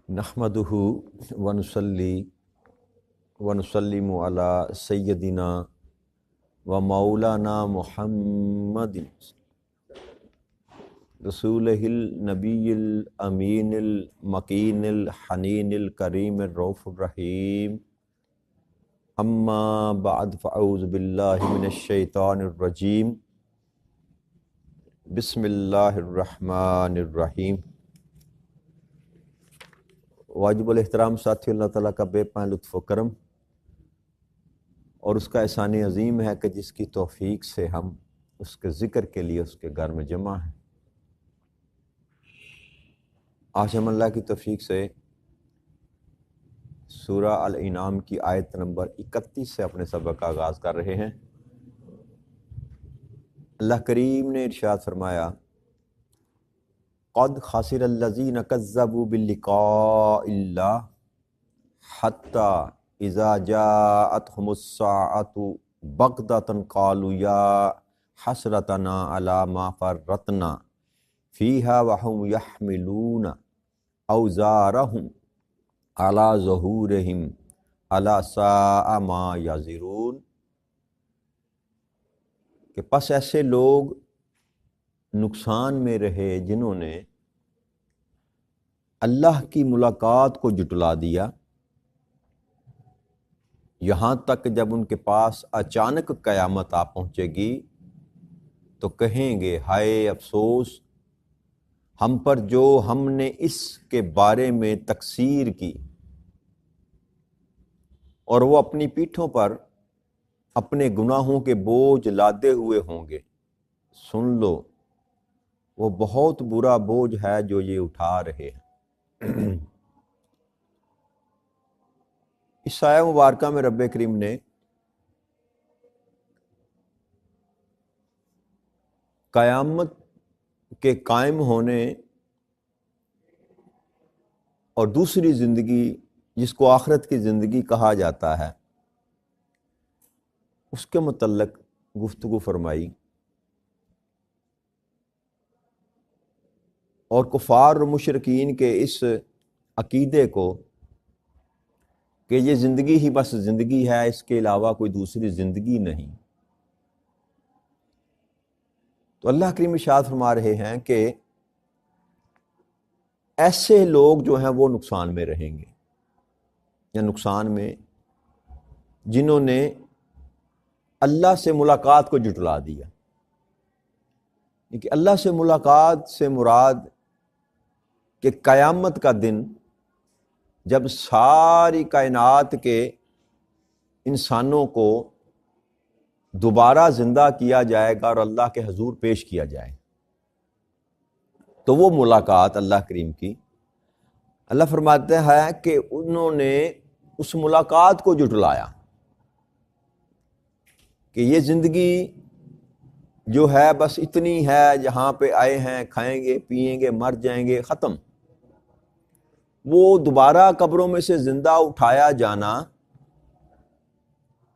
نحمدہ ونصلی ونسلم علی سیدنا و مولانا محمد رسولہ النبی الامین المکین الحنین الکریم الرؤوف الرحیم اما بعد فاعوذ باللہ من الشیطان الرجیم بسم اللہ الرحمن الرحیم۔ واجب الاحترام ساتھی، اللہ تعالیٰ کا بے پناہ لطف و کرم اور اس کا احسان عظیم ہے کہ جس کی توفیق سے ہم اس کے ذکر کے لیے اس کے گھر میں جمع ہیں۔ آج ہم اللہ کی توفیق سے سورہ الانعام کی آیت نمبر 31 سے اپنے سبق کا آغاز کر رہے ہیں۔ اللہ کریم نے ارشاد فرمایا، قد خسر الذین کذبوا بلقاء اللہ حتی اذا جاءتهم الساعۃ بغتۃ قالوا یا حسرتنا علی ما فرطنا فیہا وہم یحملون اوزارہم علی ظہورہم الا ساء ما یزرون، کہ پس ایسے لوگ نقصان میں رہے جنہوں نے اللہ کی ملاقات کو جھٹلا دیا، یہاں تک جب ان کے پاس اچانک قیامت آ پہنچے گی تو کہیں گے ہائے افسوس ہم پر جو ہم نے اس کے بارے میں تقصیر کی، اور وہ اپنی پیٹھوں پر اپنے گناہوں کے بوجھ لادے ہوئے ہوں گے۔ سن لو، وہ بہت برا بوجھ ہے جو یہ اٹھا رہے ہیں۔ اس آیہ مبارکہ میں رب کریم نے قیامت کے قائم ہونے اور دوسری زندگی جس کو آخرت کی زندگی کہا جاتا ہے اس کے متعلق گفتگو فرمائی، اور کفار و مشرکین کے اس عقیدے کو کہ یہ زندگی ہی بس زندگی ہے، اس کے علاوہ کوئی دوسری زندگی نہیں۔ تو اللہ کریم ارشاد فرما رہے ہیں کہ ایسے لوگ جو ہیں وہ نقصان میں رہیں گے، یا نقصان میں جنہوں نے اللہ سے ملاقات کو جھٹلا دیا۔ کہ اللہ سے ملاقات سے مراد کہ قیامت کا دن جب ساری کائنات کے انسانوں کو دوبارہ زندہ کیا جائے گا اور اللہ کے حضور پیش کیا جائے، تو وہ ملاقات اللہ کریم کی، اللہ فرماتے ہیں کہ انہوں نے اس ملاقات کو جھٹلایا کہ یہ زندگی جو ہے بس اتنی ہے، جہاں پہ آئے ہیں کھائیں گے پیئیں گے مر جائیں گے، ختم۔ وہ دوبارہ قبروں میں سے زندہ اٹھایا جانا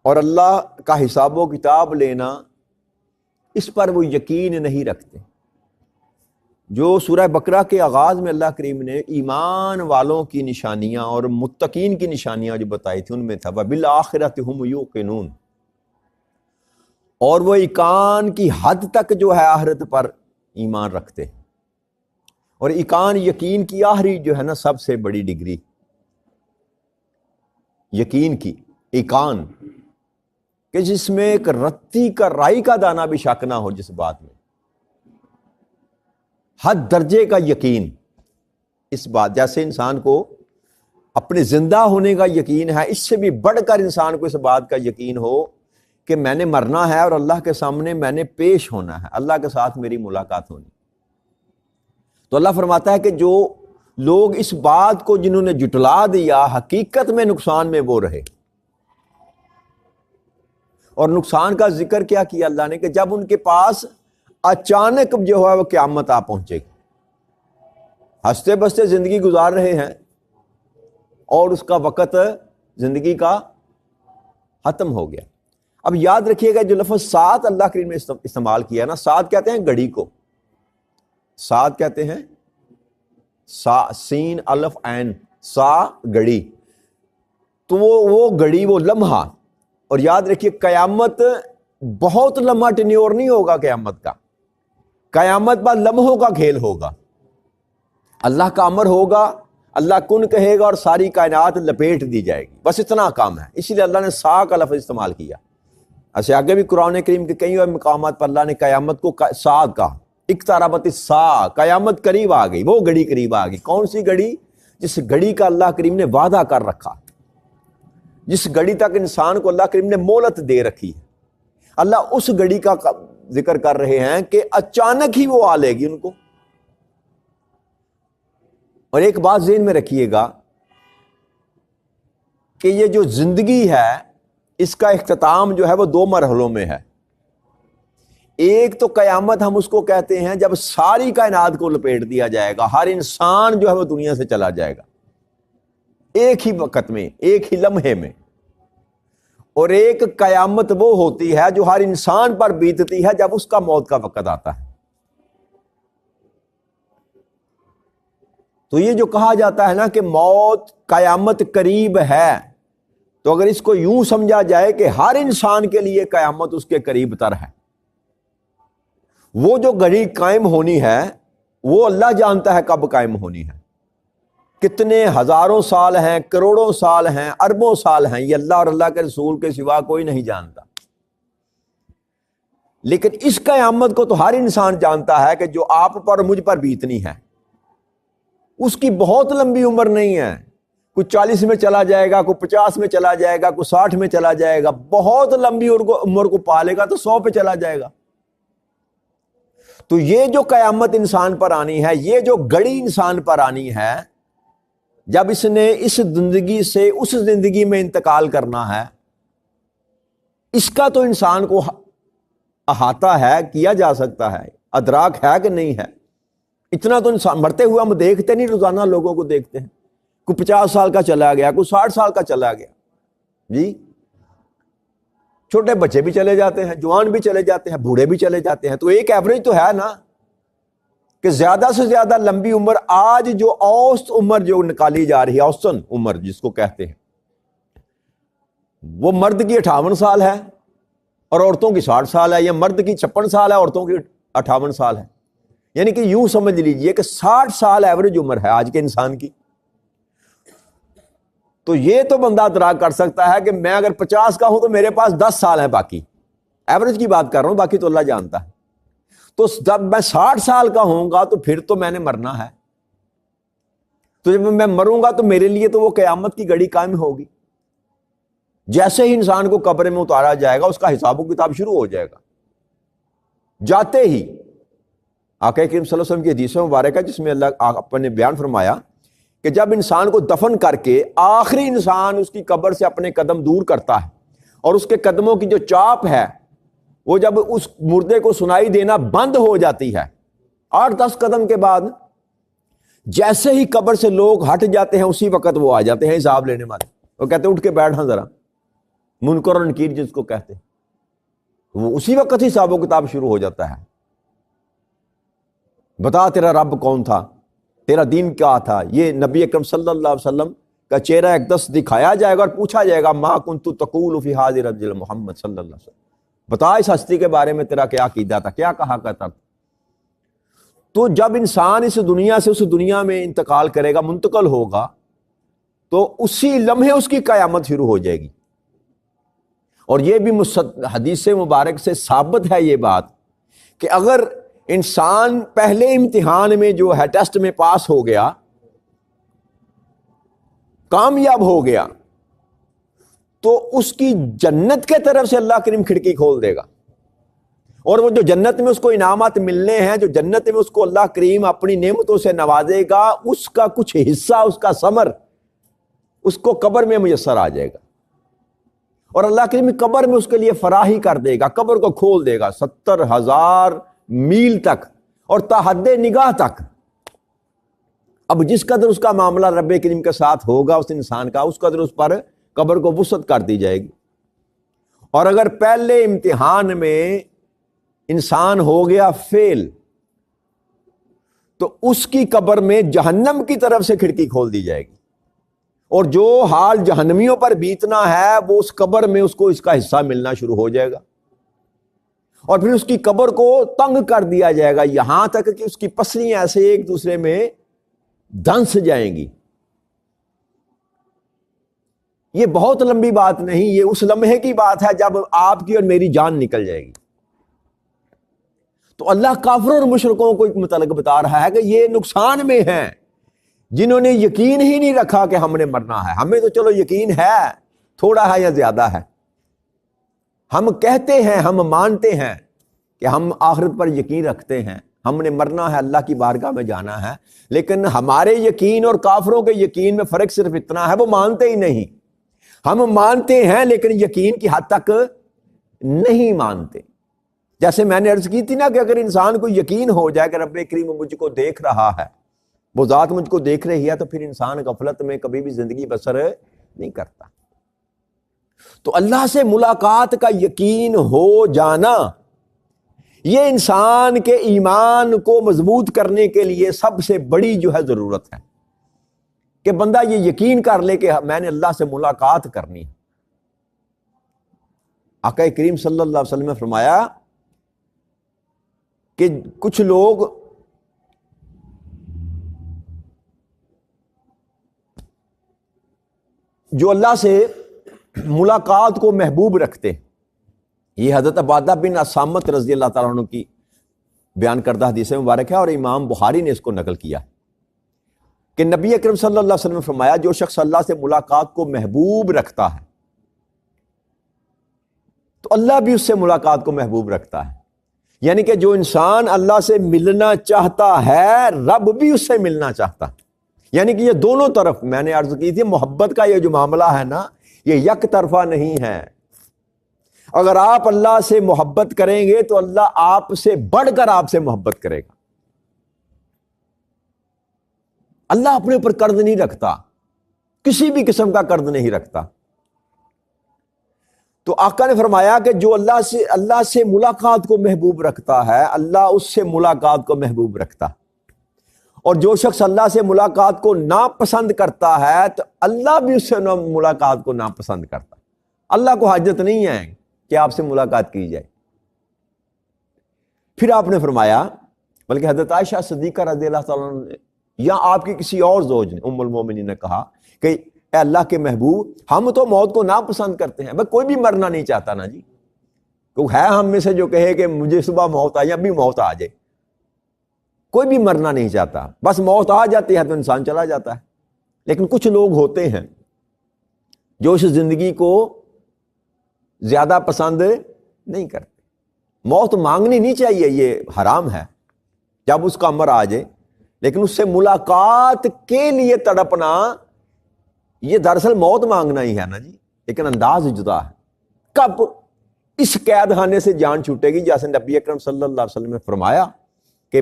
اور اللہ کا حساب و کتاب لینا، اس پر وہ یقین نہیں رکھتے۔ جو سورہ بقرہ کے آغاز میں اللہ کریم نے ایمان والوں کی نشانیاں اور متقین کی نشانیاں جو بتائی تھی، ان میں تھا وَبِالْآخِرَةِ هُمْ يُوقِنُونَ، اور وہ ایقان کی حد تک جو ہے آخرت پر ایمان رکھتے ہیں۔ اور ایقان یقین کی آخری جو ہے نا سب سے بڑی ڈگری، یقین کی ایقان، کہ جس میں ایک رتی کا رائی کا دانہ بھی شک نہ ہو، جس بات میں حد درجے کا یقین، اس بات جیسے انسان کو اپنے زندہ ہونے کا یقین ہے، اس سے بھی بڑھ کر انسان کو اس بات کا یقین ہو کہ میں نے مرنا ہے اور اللہ کے سامنے میں نے پیش ہونا ہے، اللہ کے ساتھ میری ملاقات ہونی۔ تو اللہ فرماتا ہے کہ جو لوگ اس بات کو جنہوں نے جھٹلا دیا، حقیقت میں نقصان میں وہ رہے۔ اور نقصان کا ذکر کیا کیا اللہ نے، کہ جب ان کے پاس اچانک جو ہے وہ قیامت آ پہنچے گی، ہنستے بستے زندگی گزار رہے ہیں اور اس کا وقت زندگی کا ختم ہو گیا۔ اب یاد رکھیے گا جو لفظ سات اللہ کریم نے استعمال کیا نا، سات کہتے ہیں گھڑی کو، سات کہتے ہیں سین الف عین، سا گھڑی، تو وہ گھڑی، وہ لمحہ. اور یاد رکھیے قیامت بہت لمحہ ٹینیور نہیں ہوگا قیامت کا. قیامت بعد لمحوں کا کھیل ہوگا. اللہ کا امر ہوگا، اللہ کن کہے گا اور ساری کائنات لپیٹ دی جائے گی. بس اتنا کام ہے. اسی لیے اللہ نے سا کا لفظ استعمال کیا. ایسے آگے بھی قرآن کریم کے کئی مقامات پر اللہ نے قیامت کو سا کہا. اقتربت الساعہ، قیامت قریب آ گئی. وہ گھڑی قریب آ گئی. کون سی گھڑی؟ جس گھڑی کا اللہ کریم نے وعدہ کر رکھا، جس گھڑی تک انسان کو اللہ کریم نے مہلت دے رکھی ہے. اللہ اس گھڑی کا ذکر کر رہے ہیں کہ اچانک ہی وہ آ لے گی ان کو. اور ایک بات ذہن میں رکھیے گا کہ یہ جو زندگی ہے اس کا اختتام جو ہے وہ 2 مرحلوں میں ہے. ایک تو قیامت ہم اس کو کہتے ہیں جب ساری کائنات کو لپیٹ دیا جائے گا، ہر انسان جو ہے وہ دنیا سے چلا جائے گا ایک ہی وقت میں، ایک ہی لمحے میں. اور ایک قیامت وہ ہوتی ہے جو ہر انسان پر بیتتی ہے جب اس کا موت کا وقت آتا ہے. تو یہ جو کہا جاتا ہے نا کہ موت قیامت قریب ہے، تو اگر اس کو یوں سمجھا جائے کہ ہر انسان کے لیے قیامت اس کے قریب تر ہے. وہ جو گھڑی قائم ہونی ہے وہ اللہ جانتا ہے کب قائم ہونی ہے. کتنے ہزاروں سال ہیں، کروڑوں سال ہیں، اربوں سال ہیں، یہ اللہ اور اللہ کے رسول کے سوا کوئی نہیں جانتا. لیکن اس قیامت کو تو ہر انسان جانتا ہے کہ جو آپ پر اور مجھ پر بیتنی ہے اس کی بہت لمبی عمر نہیں ہے. کوئی 40 میں چلا جائے گا، کوئی 50 میں چلا جائے گا، کوئی 60 میں چلا جائے گا. بہت لمبی عمر کو پالے گا تو 100 پہ چلا جائے گا. تو یہ جو قیامت انسان پر آنی ہے، یہ جو گھڑی انسان پر آنی ہے، جب اس نے اس زندگی سے اس زندگی میں انتقال کرنا ہے، اس کا تو انسان کو احاطہ ہے، کیا جا سکتا ہے، ادراک ہے کہ نہیں ہے. اتنا تو انسان مرتے ہوئے ہم دیکھتے نہیں، روزانہ لوگوں کو دیکھتے ہیں. کوئی 50 سال کا چلا گیا، کوئی 60 سال کا چلا گیا. جی چھوٹے بچے بھی چلے جاتے ہیں، جوان بھی چلے جاتے ہیں، بوڑھے بھی چلے جاتے ہیں. تو ایک ایوریج تو ہے نا کہ زیادہ سے زیادہ لمبی عمر آج جو اوسط عمر جو نکالی جا رہی ہے، اوسطن عمر جس کو کہتے ہیں، وہ مرد کی 58 سال ہے اور عورتوں کی 60 سال ہے، یا مرد کی 56 سال ہے، عورتوں کی 58 سال ہے. یعنی کہ یوں سمجھ لیجئے کہ 60 سال ایوریج عمر ہے آج کے انسان کی. تو یہ تو بندہ ادراک کر سکتا ہے کہ میں اگر 50 کا ہوں تو میرے پاس 10 سال ہیں، باقی ایوریج کی بات کر رہا ہوں، باقی تو اللہ جانتا ہے. تو جب میں 60 سال کا ہوں گا تو پھر تو میں نے مرنا ہے. تو جب میں مروں گا تو میرے لیے تو وہ قیامت کی گھڑی قائم ہوگی. جیسے ہی انسان کو قبر میں اتارا جائے گا اس کا حساب و کتاب شروع ہو جائے گا. جاتے ہی آقا کریم صلی اللہ علیہ وسلم کی حدیث مبارکہ جس میں اللہ آپ نے بیان فرمایا کہ جب انسان کو دفن کر کے آخری انسان اس کی قبر سے اپنے قدم دور کرتا ہے اور اس کے قدموں کی جو چاپ ہے وہ جب اس مردے کو سنائی دینا بند ہو جاتی ہے 8-10 قدم کے بعد، جیسے ہی قبر سے لوگ ہٹ جاتے ہیں اسی وقت وہ آ جاتے ہیں حساب لینے والے. وہ کہتے ہیں اٹھ کے بیٹھ ہاں ذرا، منکر اور نکیر جس کو کہتے ہیں، وہ اسی وقت حساب و کتاب شروع ہو جاتا ہے. بتا تیرا رب کون تھا، تیرا دین کیا تھا. یہ نبی اکرم صلی اللہ علیہ وسلم کا چہرہ اقدس دکھایا جائے گا اور پوچھا جائے گا ما کنت تقول فی ھذہ الرجل محمد صلی اللہ علیہ وسلم، بتا اس ہستی کے بارے میں تیرا کیا عقیدہ تھا، کیا کہا کرتا تھا. تو جب انسان اس دنیا سے اس دنیا میں انتقال کرے گا، منتقل ہوگا، تو اسی لمحے اس کی قیامت شروع ہو جائے گی. اور یہ بھی حدیث مبارک سے ثابت ہے یہ بات کہ اگر انسان پہلے امتحان میں جو ہے ٹیسٹ میں پاس ہو گیا، کامیاب ہو گیا، تو اس کی جنت کے طرف سے اللہ کریم کھڑکی کھول دے گا. اور وہ جو جنت میں اس کو انعامات ملنے ہیں، جو جنت میں اس کو اللہ کریم اپنی نعمتوں سے نوازے گا، اس کا کچھ حصہ، اس کا ثمر اس کو قبر میں میسر آ جائے گا. اور اللہ کریم قبر میں اس کے لیے فراہی کر دے گا، قبر کو کھول دے گا 70,000 میل تک اور تا حد نگاہ تک. اب جس قدر اس کا معاملہ رب کریم کے ساتھ ہوگا اس انسان کا، اس قدر اس پر قبر کو وسعت کر دی جائے گی. اور اگر پہلے امتحان میں انسان ہو گیا فیل، تو اس کی قبر میں جہنم کی طرف سے کھڑکی کھول دی جائے گی. اور جو حال جہنمیوں پر بیتنا ہے وہ اس قبر میں اس کو اس کا حصہ ملنا شروع ہو جائے گا، اور پھر اس کی قبر کو تنگ کر دیا جائے گا یہاں تک کہ اس کی پسلیاں ایسے ایک دوسرے میں دھنس جائیں گی۔ یہ بہت لمبی بات نہیں، یہ اس لمحے کی بات ہے جب آپ کی اور میری جان نکل جائے گی۔ تو اللہ کافروں اور مشرکوں کو ایک متعلق بتا رہا ہے کہ یہ نقصان میں ہیں جنہوں نے یقین ہی نہیں رکھا کہ ہم نے مرنا ہے۔ ہمیں تو چلو یقین ہے، تھوڑا ہے یا زیادہ ہے، ہم کہتے ہیں، ہم مانتے ہیں کہ ہم آخرت پر یقین رکھتے ہیں، ہم نے مرنا ہے، اللہ کی بارگاہ میں جانا ہے، لیکن ہمارے یقین اور کافروں کے یقین میں فرق صرف اتنا ہے، وہ مانتے ہی نہیں۔ ہم مانتے ہیں لیکن یقین کی حد تک نہیں مانتے۔ جیسے میں نے عرض کی تھی نا کہ اگر انسان کو یقین ہو جائے کہ رب کریم مجھ کو دیکھ رہا ہے، وہ ذات مجھ کو دیکھ رہی ہے، تو پھر انسان غفلت میں کبھی بھی زندگی بسر نہیں کرتا۔ تو اللہ سے ملاقات کا یقین ہو جانا یہ انسان کے ایمان کو مضبوط کرنے کے لیے سب سے بڑی جو ہے ضرورت ہے، کہ بندہ یہ یقین کر لے کہ میں نے اللہ سے ملاقات کرنی ہے۔ آقا کریم صلی اللہ علیہ وسلم نے فرمایا کہ کچھ لوگ جو اللہ سے ملاقات کو محبوب رکھتے ہیں، یہ حضرت عبادہ بن الصامت رضی اللہ تعالیٰ عنہ کی بیان کردہ حدیث مبارک ہے، اور امام بخاری نے اس کو نقل کیا کہ نبی اکرم صلی اللہ علیہ وسلم نے فرمایا جو شخص اللہ سے ملاقات کو محبوب رکھتا ہے تو اللہ بھی اس سے ملاقات کو محبوب رکھتا ہے۔ یعنی کہ جو انسان اللہ سے ملنا چاہتا ہے، رب بھی اس سے ملنا چاہتا ہے۔ یعنی کہ یہ دونوں طرف، میں نے عرض کی تھی محبت کا یہ جو معاملہ ہے نا، یہ یک طرفہ نہیں ہے۔ اگر آپ اللہ سے محبت کریں گے تو اللہ آپ سے بڑھ کر آپ سے محبت کرے گا۔ اللہ اپنے اوپر قرض نہیں رکھتا، کسی بھی قسم کا قرض نہیں رکھتا۔ تو آقا نے فرمایا کہ جو اللہ سے ملاقات کو محبوب رکھتا ہے، اللہ اس سے ملاقات کو محبوب رکھتا ہے، اور جو شخص اللہ سے ملاقات کو ناپسند کرتا ہے تو اللہ بھی اس سے ملاقات کو ناپسند کرتا ہے۔ اللہ کو حاجت نہیں ہے کہ آپ سے ملاقات کی جائے۔ پھر آپ نے فرمایا، بلکہ حضرت عائشہ صدیقہ رضی اللہ تعالیٰ عنہ نے یا آپ کی کسی اور زوج نے، ام المومنین نے کہا کہ اے اللہ کے محبوب، ہم تو موت کو ناپسند کرتے ہیں، بس کوئی بھی مرنا نہیں چاہتا نا جی۔ کوئی ہے ہم میں سے جو کہے کہ مجھے صبح موت آئے، ابھی موت آ جائے؟ کوئی بھی مرنا نہیں چاہتا، بس موت آ جاتی ہے تو انسان چلا جاتا ہے۔ لیکن کچھ لوگ ہوتے ہیں جو اس زندگی کو زیادہ پسند نہیں کرتے۔ موت مانگنی نہیں چاہیے، یہ حرام ہے جب اس کا امر آ جائے، لیکن اس سے ملاقات کے لیے تڑپنا یہ دراصل موت مانگنا ہی ہے نا جی، لیکن انداز جدا ہے۔ کب اس قید خانے سے جان چھوٹے گی؟ جیسے نبی اکرم صلی اللہ علیہ وسلم نے فرمایا کہ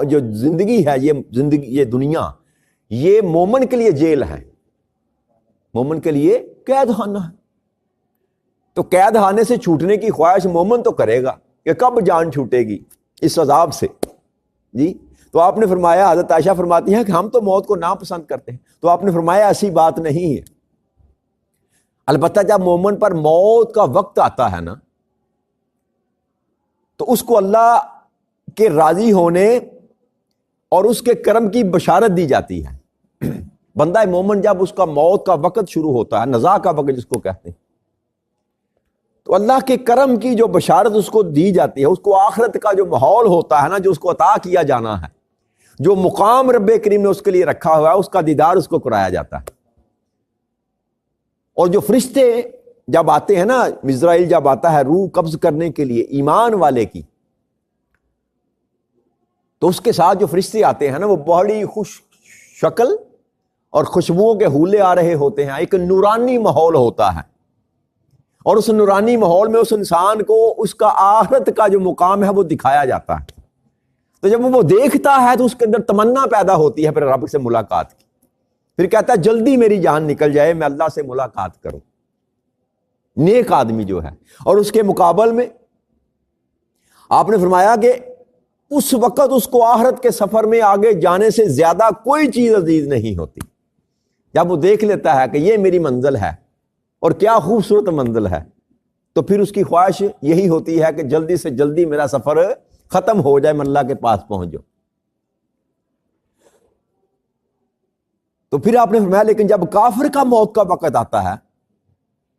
جو زندگی ہے، یہ دنیا، یہ مومن کے لیے جیل ہے، مومن کے لیے قید خانہ ہے۔ تو قید خانے سے چھوٹنے کی خواہش مومن تو کرے گا کہ کب جان چھوٹے گی اس عذاب سے جی۔ تو آپ نے فرمایا، حضرت عائشہ فرماتی ہیں کہ ہم تو موت کو ناپسند کرتے ہیں، تو آپ نے فرمایا ایسی بات نہیں ہے۔ البتہ جب مومن پر موت کا وقت آتا ہے نا، تو اس کو اللہ کے راضی ہونے اور اس کے کرم کی بشارت دی جاتی ہے۔ بندہ مومن جب اس کا موت کا وقت شروع ہوتا ہے، نزاع کا وقت جس کو کہتے ہیں، تو اللہ کے کرم کی جو بشارت اس کو دی جاتی ہے، اس کو آخرت کا جو ماحول ہوتا ہے نا، جو اس کو عطا کیا جانا ہے، جو مقام رب کریم نے اس کے لیے رکھا ہوا ہے، اس کا دیدار اس کو کرایا جاتا ہے۔ اور جو فرشتے جب آتے ہیں نا، اسرائیل جب آتا ہے روح قبض کرنے کے لیے ایمان والے کی، تو اس کے ساتھ جو فرشتے آتے ہیں نا، وہ بڑی خوش شکل اور خوشبوؤں کے حولے آ رہے ہوتے ہیں، ایک نورانی ماحول ہوتا ہے، اور اس نورانی ماحول میں اس انسان کو اس کا آخرت کا جو مقام ہے وہ دکھایا جاتا ہے۔ تو جب وہ دیکھتا ہے تو اس کے اندر تمنا پیدا ہوتی ہے پھر رب سے ملاقات کی، پھر کہتا ہے جلدی میری جان نکل جائے، میں اللہ سے ملاقات کروں۔ نیک آدمی جو ہے، اور اس کے مقابل میں آپ نے فرمایا کہ اس وقت اس کو آخرت کے سفر میں آگے جانے سے زیادہ کوئی چیز عزیز نہیں ہوتی، جب وہ دیکھ لیتا ہے کہ یہ میری منزل ہے اور کیا خوبصورت منزل ہے، تو پھر اس کی خواہش یہی ہوتی ہے کہ جلدی سے جلدی میرا سفر ختم ہو جائے، میں اللہ کے پاس پہنچ جاؤں۔ تو پھر آپ نے فرمایا لیکن جب کافر کا موت کا وقت آتا ہے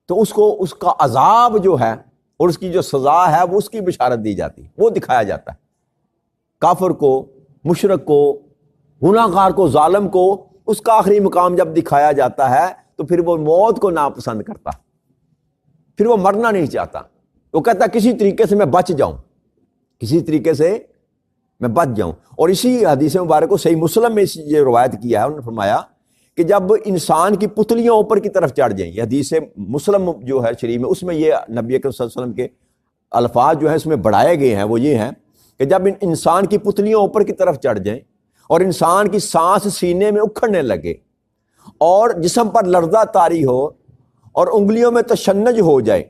تو اس کو اس کا عذاب جو ہے اور اس کی جو سزا ہے وہ اس کی بشارت دی جاتی ہے، وہ دکھایا جاتا ہے۔ کافر کو، مشرک کو، گناہ گار کو، ظالم کو اس کا آخری مقام جب دکھایا جاتا ہے تو پھر وہ موت کو ناپسند کرتا، پھر وہ مرنا نہیں چاہتا، وہ کہتا کسی طریقے سے میں بچ جاؤں، کسی طریقے سے میں بچ جاؤں۔ اور اسی حدیث مبارک کو صحیح مسلم میں یہ روایت کیا ہے، انہوں نے فرمایا کہ جب انسان کی پتلیاں اوپر کی طرف چڑھ جائیں، یہ حدیث مسلم جو ہے شریف میں، اس میں یہ نبی اکرم صلی اللہ علیہ وسلم کے الفاظ جو ہیں اس میں بڑھائے گئے ہیں، وہ یہ ہیں کہ جب انسان کی پتلیاں اوپر کی طرف چڑھ جائیں اور انسان کی سانس سینے میں اکھڑنے لگے اور جسم پر لرزہ طاری ہو اور انگلیوں میں تشنج ہو جائے،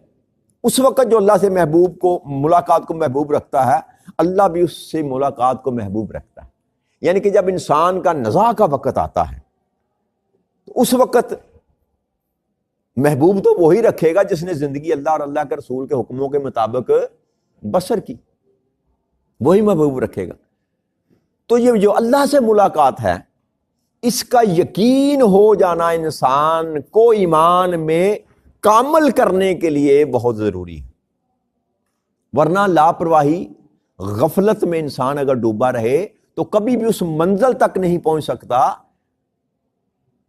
اس وقت جو اللہ سے محبوب کو ملاقات کو محبوب رکھتا ہے، اللہ بھی اس سے ملاقات کو محبوب رکھتا ہے۔ یعنی کہ جب انسان کا نزاع کا وقت آتا ہے تو اس وقت محبوب تو وہی رکھے گا جس نے زندگی اللہ اور اللہ کے رسول کے حکموں کے مطابق بسر کی، وہی محبوب رکھے گا۔ تو یہ جو اللہ سے ملاقات ہے، اس کا یقین ہو جانا انسان کو ایمان میں کامل کرنے کے لیے بہت ضروری ہے، ورنہ لاپرواہی، غفلت میں انسان اگر ڈوبا رہے تو کبھی بھی اس منزل تک نہیں پہنچ سکتا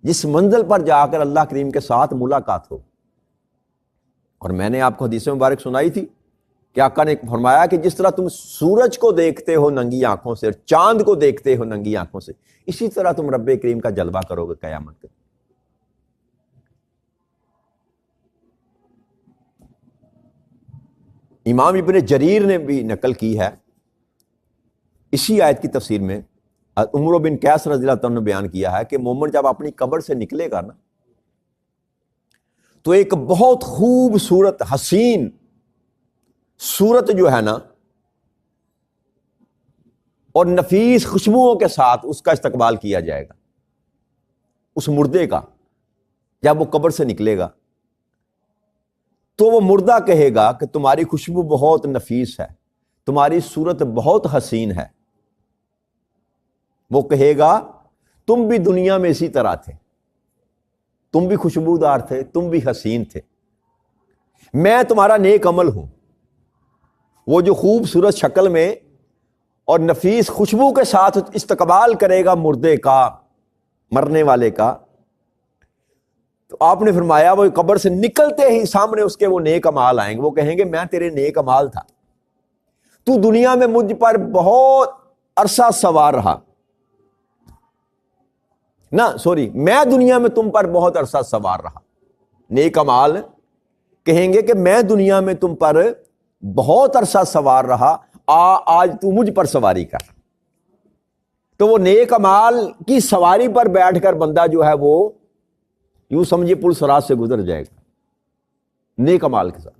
جس منزل پر جا کر اللہ کریم کے ساتھ ملاقات ہو۔ اور میں نے آپ کو حدیث مبارک سنائی تھی کہ آقا نے فرمایا کہ جس طرح تم سورج کو دیکھتے ہو ننگی آنکھوں سے اور چاند کو دیکھتے ہو ننگی آنکھوں سے، اسی طرح تم رب کریم کا جلوہ کرو گے قیامت کے۔ امام ابن جریر نے بھی نقل کی ہے اسی آیت کی تفسیر میں، عمرو بن قیس رضی اللہ عنہ نے بیان کیا ہے کہ مومن جب اپنی قبر سے نکلے گا نا تو ایک بہت خوبصورت حسین صورت جو ہے نا اور نفیس خوشبوؤں کے ساتھ اس کا استقبال کیا جائے گا، اس مردے کا۔ جب وہ قبر سے نکلے گا تو وہ مردہ کہے گا کہ تمہاری خوشبو بہت نفیس ہے، تمہاری صورت بہت حسین ہے۔ وہ کہے گا تم بھی دنیا میں اسی طرح تھے، تم بھی خوشبودار تھے، تم بھی حسین تھے، میں تمہارا نیک عمل ہوں۔ وہ جو خوبصورت شکل میں اور نفیس خوشبو کے ساتھ استقبال کرے گا مردے کا، مرنے والے کا، تو آپ نے فرمایا وہ قبر سے نکلتے ہی سامنے اس کے وہ نیک اعمال آئیں گے، وہ کہیں گے میں تیرے نیک اعمال تھا، تو دنیا میں مجھ پر بہت عرصہ سوار رہا، میں دنیا میں تم پر بہت عرصہ سوار رہا۔ نیک اعمال کہیں گے کہ میں دنیا میں تم پر بہت عرصہ سوار رہا، آج تو مجھ پر سواری کر۔ تو وہ نیک اعمال کی سواری پر بیٹھ کر بندہ جو ہے وہ یوں سمجھے پل صراط سے گزر جائے گا نیک اعمال کے ساتھ۔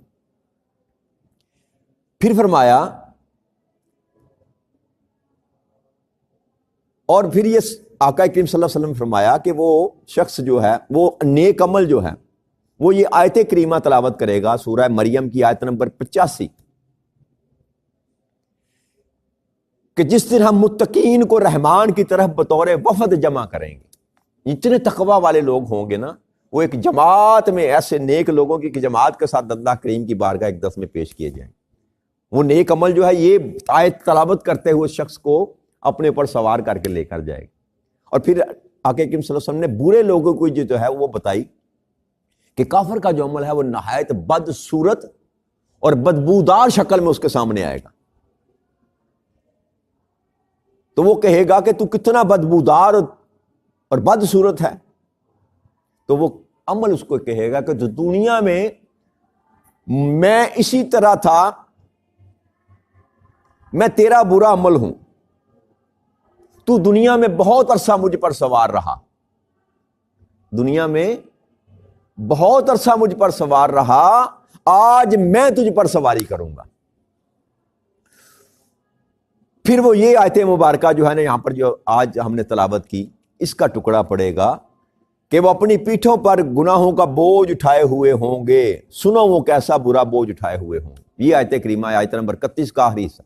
پھر فرمایا اور پھر یہ آقا کریم صلی اللہ علیہ وسلم نے فرمایا کہ وہ شخص جو ہے وہ نیک عمل جو ہے وہ یہ آیت کریمہ تلاوت کرے گا، سورہ مریم کی آیت نمبر 85، کہ جس دن ہم متقین کو رحمان کی طرف بطور وفد جمع کریں گے۔ اتنے تقوی والے لوگ ہوں گے نا، وہ ایک جماعت میں، ایسے نیک لوگوں کی جماعت کے ساتھ اللہ کریم کی بارگاہ اقدس میں پیش کیے جائیں۔ وہ نیک عمل جو ہے یہ آیت تلاوت کرتے ہوئے شخص کو اپنے پر سوار کر کے لے کر جائے گا۔ اور پھر آقا کریم صلی اللہ علیہ وسلم نے برے لوگوں کو جو ہے وہ بتائی کہ کافر کا جو عمل ہے وہ نہایت بد صورت اور بدبودار شکل میں اس کے سامنے آئے گا۔ تو وہ کہے گا کہ تو کتنا بدبودار اور بد صورت ہے، تو وہ عمل اس کو کہے گا کہ جو دنیا میں اسی طرح تھا، میں تیرا برا عمل ہوں، تو دنیا میں بہت عرصہ مجھ پر سوار رہا، دنیا میں بہت عرصہ مجھ پر سوار رہا، آج میں تجھ پر سواری کروں گا۔ پھر وہ یہ آیت مبارکہ جو ہے نا یہاں پر جو آج ہم نے تلاوت کی، اس کا ٹکڑا پڑے گا کہ وہ اپنی پیٹھوں پر گناہوں کا بوجھ اٹھائے ہوئے ہوں گے. سنو وہ کیسا برا بوجھ اٹھائے ہوئے ہوں گے. یہ آیت کریمہ آیت نمبر 31 کا آخری حصہ.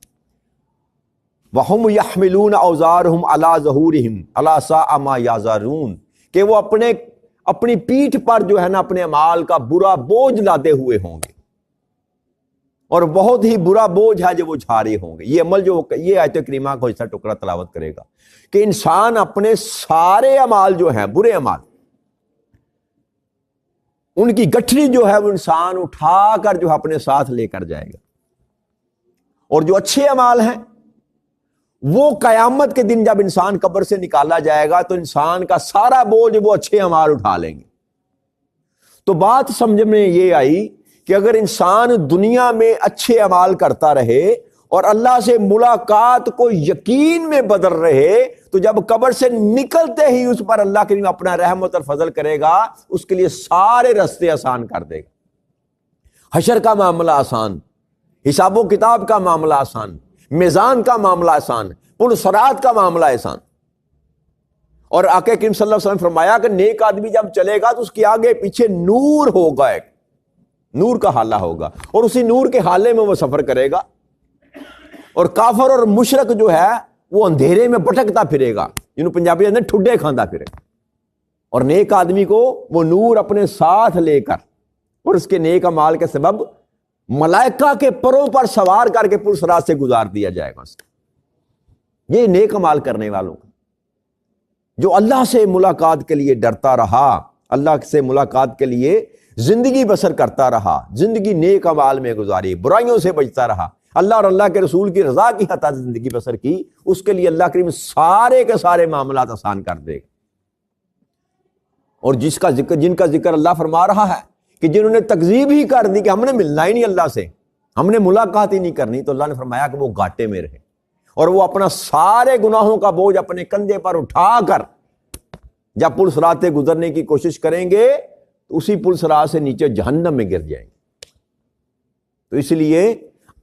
وَهُمْ يَحْمِلُونَ أَوْزَارَهُمْ عَلَىٰ ظُهُورِهِمْ أَلَا سَاءَ مَا يَزِرُونَ کہ وہ اپنی پیٹھ پر جو ہے نا اپنے اعمال کا برا بوجھ لاتے ہوئے ہوں گے، اور بہت ہی برا بوجھ ہے جو وہ اٹھا رہے ہوں گے. یہ عمل جو یہ آیت کریمہ کو حصہ ٹکڑا تلاوت کرے گا کہ انسان اپنے سارے اعمال جو ہیں برے اعمال، ان کی گٹھڑی جو ہے وہ انسان اٹھا کر جو اپنے ساتھ لے کر جائے گا، اور جو اچھے اعمال ہیں وہ قیامت کے دن جب انسان قبر سے نکالا جائے گا تو انسان کا سارا بوجھ وہ اچھے اعمال اٹھا لیں گے. تو بات سمجھ میں یہ آئی کہ اگر انسان دنیا میں اچھے اعمال کرتا رہے اور اللہ سے ملاقات کو یقین میں بدل رہے، تو جب قبر سے نکلتے ہی اس پر اللہ کریم اپنا رحمت اور فضل کرے گا، اس کے لیے سارے راستے آسان کر دے گا. حشر کا معاملہ آسان، حساب و کتاب کا معاملہ آسان، میزان کا معاملہ آسان، پل صراط کا معاملہ آسان. اور آقا کریم صلی اللہ علیہ وسلم فرمایا کہ نیک آدمی جب چلے گا تو اس کے آگے پیچھے نور ہوگا، ایک نور کا حالہ ہوگا، اور اسی نور کے حالے میں وہ سفر کرے گا. اور کافر اور مشرک جو ہے وہ اندھیرے میں بھٹکتا پھرے گا، جنہوں پنجابی اندر ٹھڈے کھاندا پھرے گا. اور نیک آدمی کو وہ نور اپنے ساتھ لے کر اور اس کے نیک اعمال کے سبب ملائکہ کے پروں پر سوار کر کے پل صراط سے گزار دیا جائے گا. یہ نیک اعمال کرنے والوں کا جو اللہ سے ملاقات کے لیے ڈرتا رہا، اللہ سے ملاقات کے لیے زندگی بسر کرتا رہا، زندگی نیک اعمال میں گزاری، برائیوں سے بچتا رہا، اللہ اور اللہ کے رسول کی رضا کی خاطر زندگی بسر کی، اس کے لیے اللہ کریم سارے کے سارے معاملات آسان کر دے گا. اور جن کا ذکر اللہ فرما رہا ہے کہ جنہوں نے تکذیب ہی کر دی کہ ہم نے ملنا ہی نہیں اللہ سے، ہم نے ملاقات ہی نہیں کرنی، تو اللہ نے فرمایا کہ وہ گھاٹے میں رہے، اور وہ اپنا سارے گناہوں کا بوجھ اپنے کندھے پر اٹھا کر جب پل صراط سے گزرنے کی کوشش کریں گے تو اسی پل صراط سے نیچے جہنم میں گر جائیں گے. تو اس لیے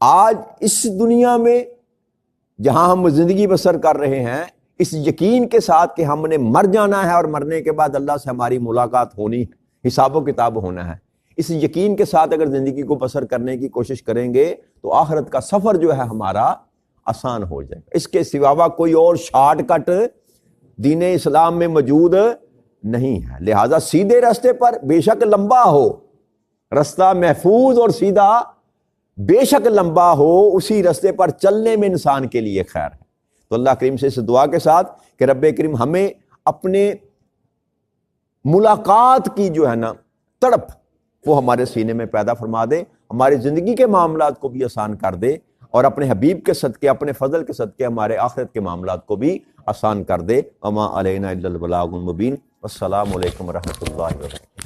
آج اس دنیا میں جہاں ہم زندگی بسر کر رہے ہیں، اس یقین کے ساتھ کہ ہم نے مر جانا ہے اور مرنے کے بعد اللہ سے ہماری ملاقات ہونی ہے، حساب و کتاب ہونا ہے، اس یقین کے ساتھ اگر زندگی کو بسر کرنے کی کوشش کریں گے تو آخرت کا سفر جو ہے ہمارا آسان ہو جائے گا. اس کے سوا کوئی اور شارٹ کٹ دین اسلام میں موجود نہیں ہے. لہذا سیدھے راستے پر بے شک لمبا ہو رستہ، محفوظ اور سیدھا بے شک لمبا ہو، اسی راستے پر چلنے میں انسان کے لیے خیر ہے. تو اللہ کریم سے اس دعا کے ساتھ کہ رب کریم ہمیں اپنے ملاقات کی جو ہے نا تڑپ وہ ہمارے سینے میں پیدا فرما دے، ہماری زندگی کے معاملات کو بھی آسان کر دے، اور اپنے حبیب کے صدقے، اپنے فضل کے صدقے ہمارے آخرت کے معاملات کو بھی آسان کر دے. وما علینا الا البلاغ المبین. السلام علیکم ورحمۃ اللہ وبرکاتہ.